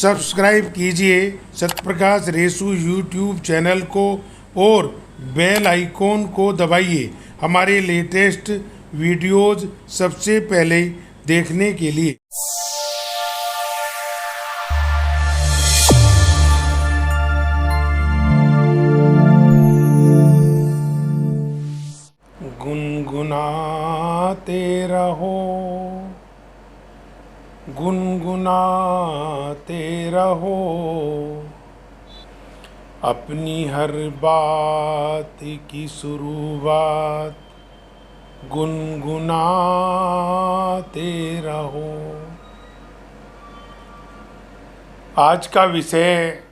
Subscribe कीजिए सत्यप्रकाश रेसू YouTube channel को और बेल आइकॉन को दबाइए हमारे लेटेस्ट वीडियोज़ सबसे पहले देखने के लिए। गुनगुनाते रहो, गुनगुनाते रहो, अपनी हर बात की शुरुआत गुनगुनाते रहो। आज का विषय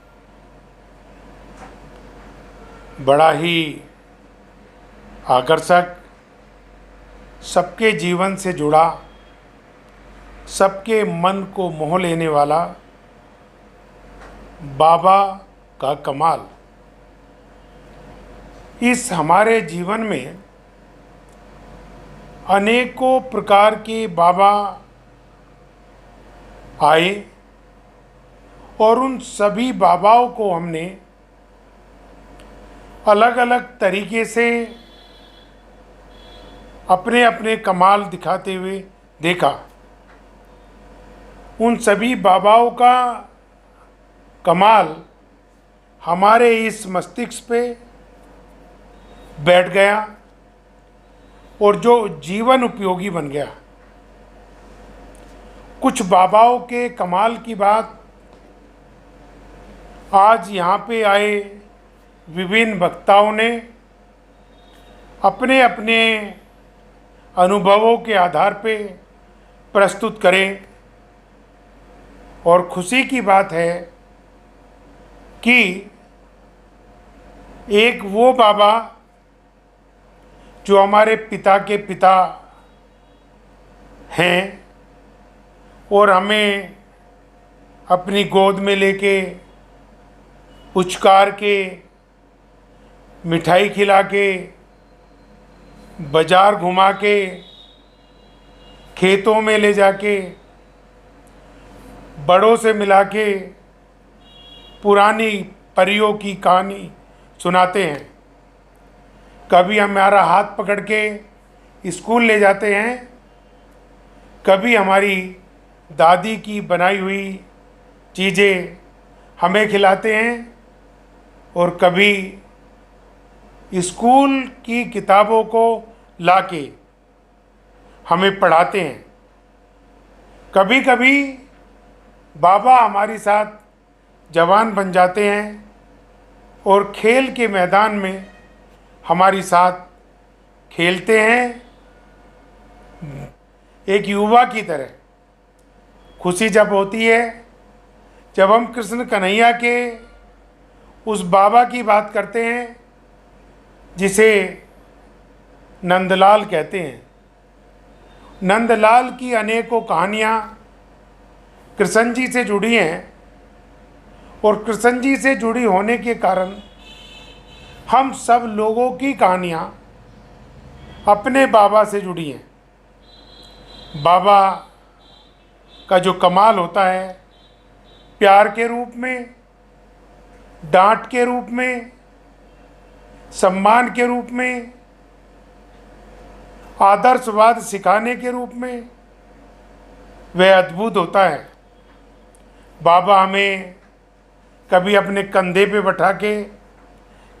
बड़ा ही आकर्षक, सबके जीवन से जुड़ा, सबके मन को मोह लेने वाला बाबा का कमाल। इस हमारे जीवन में अनेकों प्रकार के बाबा आए और उन सभी बाबाओं को हमने अलग अलग तरीके से अपने अपने कमाल दिखाते हुए देखा। उन सभी बाबाओं का कमाल हमारे इस मस्तिष्क पे बैठ गया और जो जीवन उपयोगी बन गया। कुछ बाबाओं के कमाल की बात आज यहाँ पे आए विभिन्न वक्ताओं ने अपने अपने अनुभवों के आधार पे प्रस्तुत करें। और खुशी की बात है कि एक वो बाबा जो हमारे पिता के पिता हैं और हमें अपनी गोद में लेके उचकार के, मिठाई खिला के, बाजार घुमा के, खेतों में ले जाके, बड़ों से मिला के पुरानी परियों की कहानी सुनाते हैं। कभी हमारा हाथ पकड़ के स्कूल ले जाते हैं, कभी हमारी दादी की बनाई हुई चीज़ें हमें खिलाते हैं और कभी स्कूल की किताबों को लाके हमें पढ़ाते हैं। कभी कभी बाबा हमारे साथ जवान बन जाते हैं और खेल के मैदान में हमारे साथ खेलते हैं एक युवा की तरह। खुशी जब होती है जब हम कृष्ण कन्हैया के उस बाबा की बात करते हैं जिसे नंदलाल कहते हैं। नंदलाल की अनेकों कहानियाँ कृष्ण जी से जुड़ी हैं और कृष्ण जी से जुड़ी होने के कारण हम सब लोगों की कहानियाँ अपने बाबा से जुड़ी हैं। बाबा का जो कमाल होता है, प्यार के रूप में, डांट के रूप में, सम्मान के रूप में, आदर्शवाद सिखाने के रूप में, वह अद्भुत होता है। बाबा हमें कभी अपने कंधे पे बैठा के,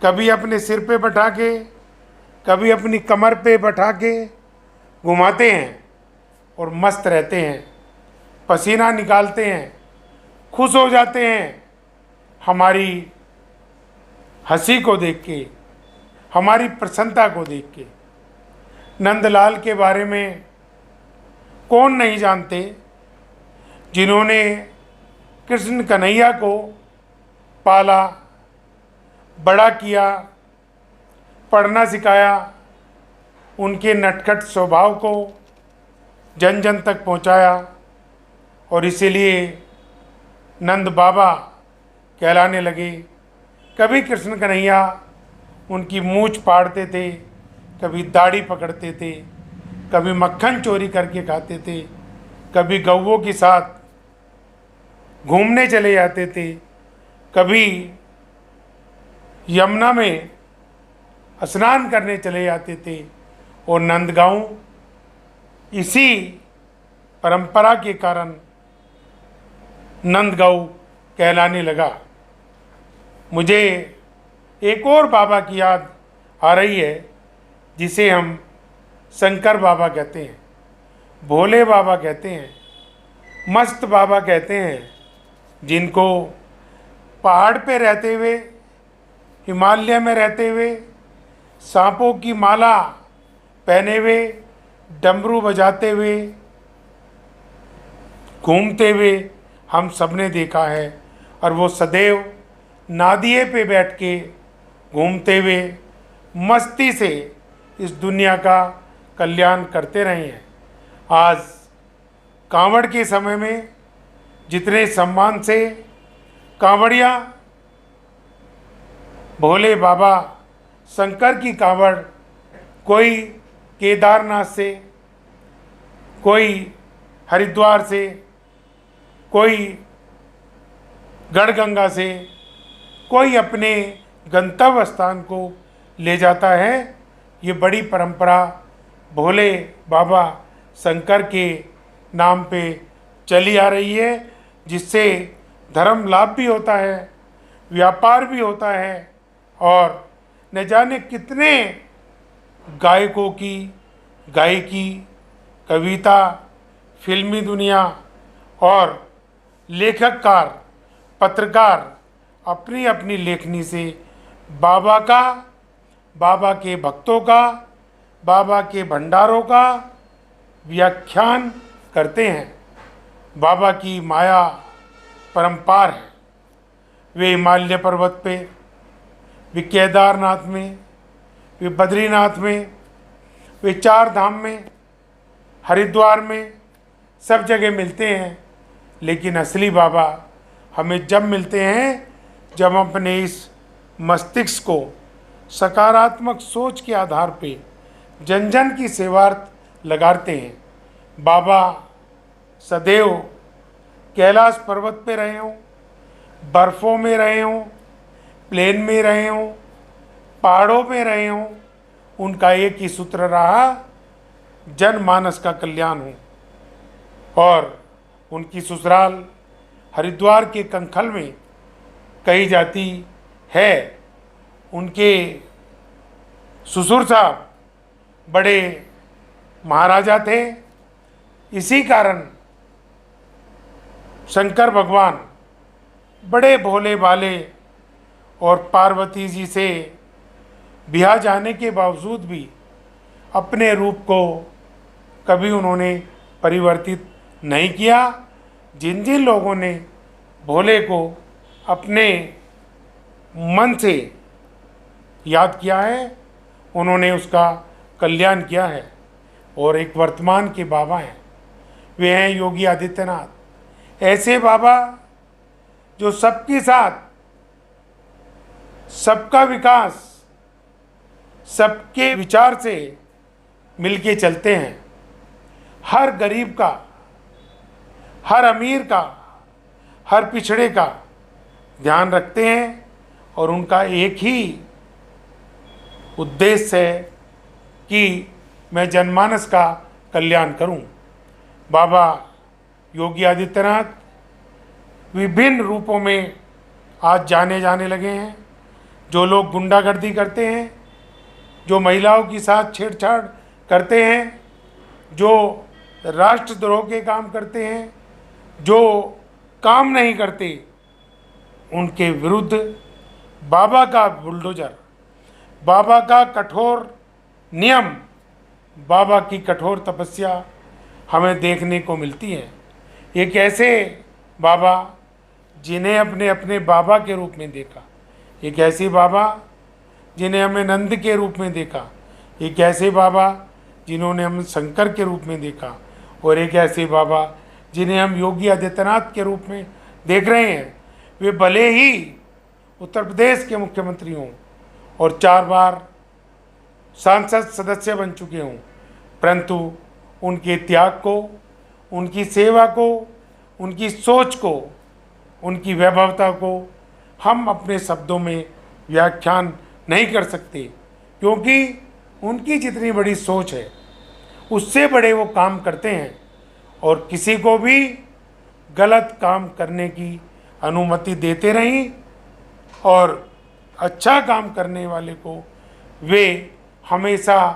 कभी अपने सिर पे बैठा के, कभी अपनी कमर पे बैठा के घुमाते हैं और मस्त रहते हैं, पसीना निकालते हैं, खुश हो जाते हैं हमारी हंसी को देख के, हमारी प्रसन्नता को देख के। नंदलाल के बारे में कौन नहीं जानते, जिन्होंने कृष्ण कन्हैया को पाला, बड़ा किया, पढ़ना सिखाया, उनके नटखट स्वभाव को जन जन तक पहुंचाया और इसीलिए नंद बाबा कहलाने लगे। कभी कृष्ण कन्हैया उनकी मूंछ पाड़ते थे, कभी दाढ़ी पकड़ते थे, कभी मक्खन चोरी करके खाते थे, कभी गौवों के साथ घूमने चले जाते थे, कभी यमुना में स्नान करने चले जाते थे। और नंदगांव इसी परंपरा के कारण नंदगांव कहलाने लगा। मुझे एक और बाबा की याद आ रही है, जिसे हम शंकर बाबा कहते हैं, भोले बाबा कहते हैं, मस्त बाबा कहते हैं, जिनको पहाड़ पे रहते हुए, हिमालय में रहते हुए, सांपों की माला पहने हुए, डमरू बजाते हुए, घूमते हुए हम सबने देखा है। और वो सदैव नादिये पे बैठ के घूमते हुए मस्ती से इस दुनिया का कल्याण करते रहे हैं। आज कांवड़ के समय में जितने सम्मान से कांवड़िया भोले बाबा शंकर की कांवड़, कोई केदारनाथ से, कोई हरिद्वार से, कोई गढ़गंगा से, कोई अपने गंतव्य स्थान को ले जाता है। ये बड़ी परंपरा भोले बाबा शंकर के नाम पे चली आ रही है, जिससे धर्म लाभ भी होता है, व्यापार भी होता है, और न जाने कितने गायकों की गायकी, कविता, फिल्मी दुनिया और लेखककार, पत्रकार अपनी अपनी लेखनी से बाबा का, बाबा के भक्तों का, बाबा के भंडारों का व्याख्यान करते हैं। बाबा की माया परंपार है। वे हिमालय पर्वत पे, वे केदारनाथ में, वे बद्रीनाथ में, वे चार धाम में, हरिद्वार में, सब जगह मिलते हैं। लेकिन असली बाबा हमें जब मिलते हैं जब हम अपने इस मस्तिष्क को सकारात्मक सोच के आधार पे जन जन की सेवार्थ लगाते हैं। बाबा सदैव कैलाश पर्वत पे रहे हों, बर्फ़ों में रहे हों, प्लेन में रहे हों, पहाड़ों में रहे हों, उनका एक ही सूत्र रहा, जनमानस का कल्याण हो। और उनकी ससुराल हरिद्वार के कंखल में कही जाती है। उनके ससुर साहब बड़े महाराजा थे। इसी कारण शंकर भगवान बड़े भोले भाले और पार्वती जी से ब्याह जाने के बावजूद भी अपने रूप को कभी उन्होंने परिवर्तित नहीं किया। जिन जिन लोगों ने भोले को अपने मन से याद किया है, उन्होंने उसका कल्याण किया है। और एक वर्तमान के बाबा हैं, वे हैं योगी आदित्यनाथ। ऐसे बाबा जो सबके साथ सबका विकास, सबके विचार से मिलके चलते हैं। हर गरीब का, हर अमीर का, हर पिछड़े का ध्यान रखते हैं। और उनका एक ही उद्देश्य है कि मैं जनमानस का कल्याण करूं। बाबा योगी आदित्यनाथ विभिन्न रूपों में आज जाने लगे हैं। जो लोग गुंडागर्दी करते हैं, जो महिलाओं के साथ छेड़छाड़ करते हैं, जो राष्ट्रद्रोह के काम करते हैं, जो काम नहीं करते, उनके विरुद्ध बाबा का बुलडोजर, बाबा का कठोर नियम, बाबा की कठोर तपस्या हमें देखने को मिलती है। एक ऐसे बाबा जिन्हें अपने अपने बाबा के रूप में देखा, एक ऐसे बाबा जिन्हें हमें नंद के रूप में देखा, एक ऐसे बाबा जिन्होंने हम शंकर के रूप में देखा, और एक ऐसे बाबा जिन्हें हम योगी आदित्यनाथ के रूप में देख रहे हैं। वे भले ही उत्तर प्रदेश के मुख्यमंत्री हों और 4 बार सांसद सदस्य बन चुके हों, परंतु उनके त्याग को, उनकी सेवा को, उनकी सोच को उनकी वैभवता को हम अपने शब्दों में व्याख्यान नहीं कर सकते, क्योंकि उनकी जितनी बड़ी सोच है उससे बड़े वो काम करते हैं और किसी को भी गलत काम करने की अनुमति देते नहीं और अच्छा काम करने वाले को वे हमेशा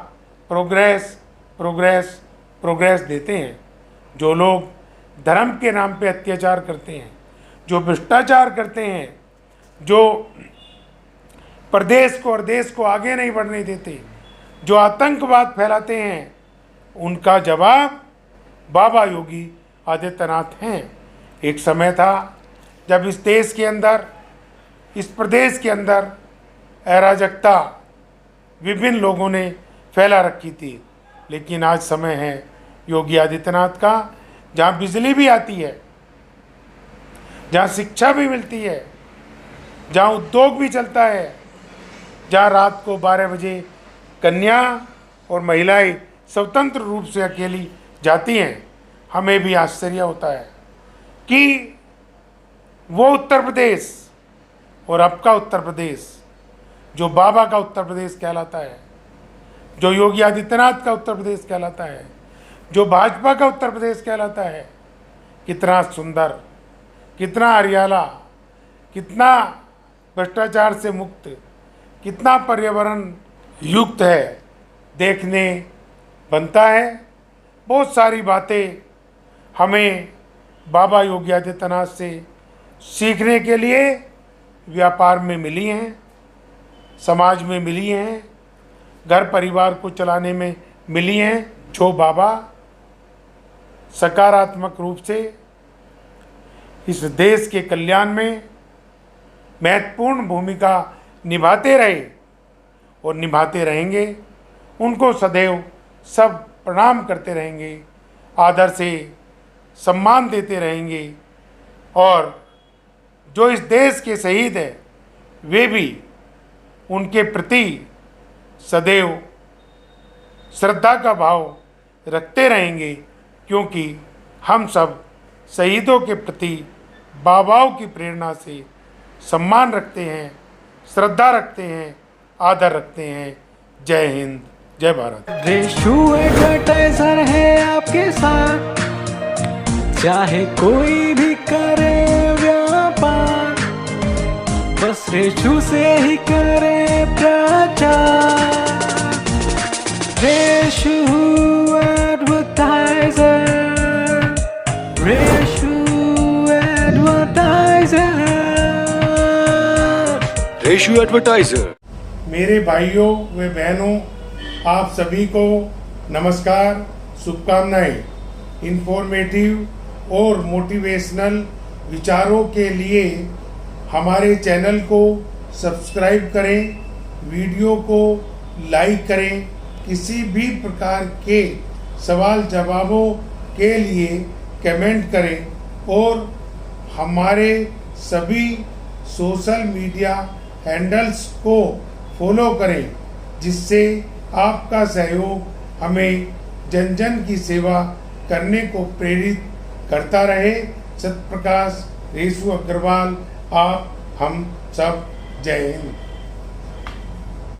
प्रोग्रेस प्रोग्रेस प्रोग्रेस देते हैं। जो लोग धर्म के नाम पे अत्याचार करते हैं, जो भ्रष्टाचार करते हैं, जो प्रदेश को और देश को आगे नहीं बढ़ने देते, जो आतंकवाद फैलाते हैं, उनका जवाब बाबा योगी आदित्यनाथ हैं। एक समय था जब इस देश के अंदर, इस प्रदेश के अंदर अराजकता विभिन्न लोगों ने फैला रखी थी, लेकिन आज समय है योगी आदित्यनाथ का, जहाँ बिजली भी आती है, जहाँ शिक्षा भी मिलती है, जहाँ उद्योग भी चलता है, जहाँ रात को 12 बजे कन्या और महिलाएं स्वतंत्र रूप से अकेली जाती हैं। हमें भी आश्चर्य होता है कि वो उत्तर प्रदेश और अब का उत्तर प्रदेश, जो बाबा का उत्तर प्रदेश कहलाता है, जो योगी आदित्यनाथ का उत्तर प्रदेश कहलाता है, जो भाजपा का उत्तर प्रदेश कहलाता है, कितना सुंदर, कितना हरियाला, कितना भ्रष्टाचार से मुक्त, कितना पर्यावरण युक्त है, देखने बनता है। बहुत सारी बातें हमें बाबा योगी आदित्यनाथ से सीखने के लिए व्यापार में मिली हैं, समाज में मिली हैं, घर परिवार को चलाने में मिली हैं। जो बाबा सकारात्मक रूप से इस देश के कल्याण में महत्वपूर्ण भूमिका निभाते रहे और निभाते रहेंगे, उनको सदैव सब प्रणाम करते रहेंगे, आदर से सम्मान देते रहेंगे। और जो इस देश के शहीद हैं, वे भी उनके प्रति सदैव श्रद्धा का भाव रखते रहेंगे, क्योंकि हम सब शहीदों के प्रति बाबाओं की प्रेरणा से सम्मान रखते हैं, श्रद्धा रखते हैं, आदर रखते हैं। जय हिंद, जय भारत। रेशु एडवर्टाइजर है आपके साथ, चाहे कोई भी करे व्यापार, बस रेशु से ही करे प्रचार। Reshu advertiser, Reshu advertiser, Reshu advertiser. मेरे भाइयों व बहनों, आप सभी को नमस्कार, शुभकामनाएं। इंफॉर्मेटिव और मोटिवेशनल विचारों के लिए हमारे चैनल को सब्सक्राइब करें, वीडियो को लाइक करें। किसी भी प्रकार के सवाल जवाबों के लिए कमेंट करें और हमारे सभी सोशल मीडिया हैंडल्स को फॉलो करें, जिससे आपका सहयोग हमें जन जन की सेवा करने को प्रेरित करता रहे। सत्यप्रकाश रेशु अग्रवाल, आप हम सब, जय हिंद।